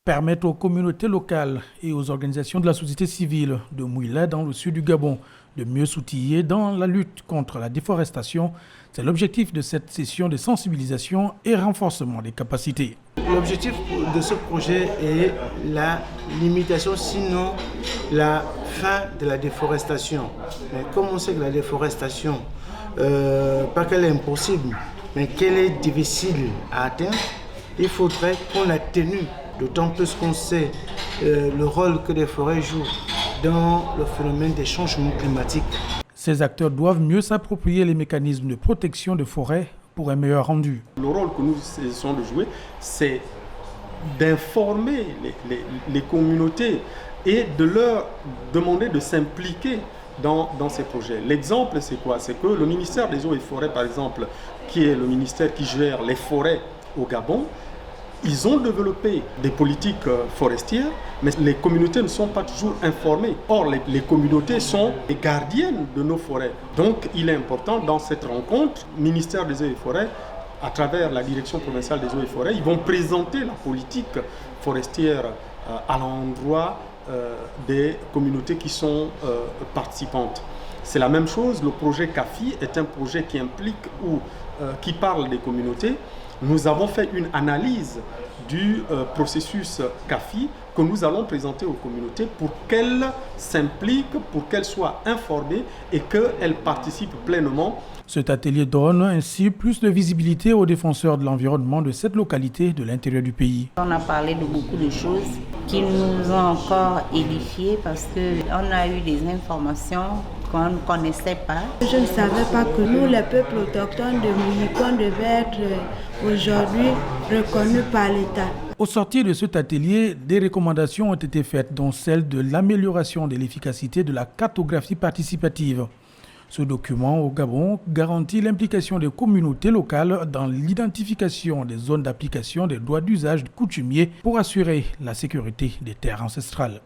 Permettre aux communautés locales et aux organisations de la société civile de Mouila dans le sud du Gabon de mieux s'outiller dans la lutte contre la déforestation, c'est l'objectif de cette session de sensibilisation et renforcement des capacités. L'objectif de ce projet est la limitation, sinon la fin de la déforestation. Mais comme on sait que la déforestation, pas qu'elle est impossible, mais qu'elle est difficile à atteindre, il faudrait qu'on l'atténue. D'autant plus qu'on sait le rôle que les forêts jouent dans le phénomène des changements climatiques. Ces acteurs doivent mieux s'approprier les mécanismes de protection des forêts pour un meilleur rendu. Le rôle que nous essayons de jouer, c'est d'informer les communautés et de leur demander de s'impliquer dans ces projets. L'exemple, c'est quoi? C'est que le ministère des Eaux et Forêts, par exemple, qui est le ministère qui gère les forêts au Gabon, ils ont développé des politiques forestières, mais les communautés ne sont pas toujours informées. Or, les communautés sont les gardiennes de nos forêts. Donc, il est important dans cette rencontre, ministère des Eaux et Forêts, à travers la direction provinciale des Eaux et Forêts, ils vont présenter la politique forestière à l'endroit des communautés qui sont participantes. C'est la même chose, le projet CAFI est un projet qui implique ou qui parle des communautés. Nous avons fait une analyse du processus CAFI que nous allons présenter aux communautés pour qu'elles s'impliquent, pour qu'elles soient informées et qu'elles participent pleinement. Cet atelier donne ainsi plus de visibilité aux défenseurs de l'environnement de cette localité de l'intérieur du pays. On a parlé de beaucoup de choses qui nous ont encore édifiés parce qu'on a eu des informations qu'on ne connaissait pas. Je ne savais pas que nous, les peuples autochtones de Moulikon, devaient être aujourd'hui reconnus par l'État. Au sortir de cet atelier, des recommandations ont été faites, dont celle de l'amélioration de l'efficacité de la cartographie participative. Ce document au Gabon garantit l'implication des communautés locales dans l'identification des zones d'application des droits d'usage coutumiers pour assurer la sécurité des terres ancestrales.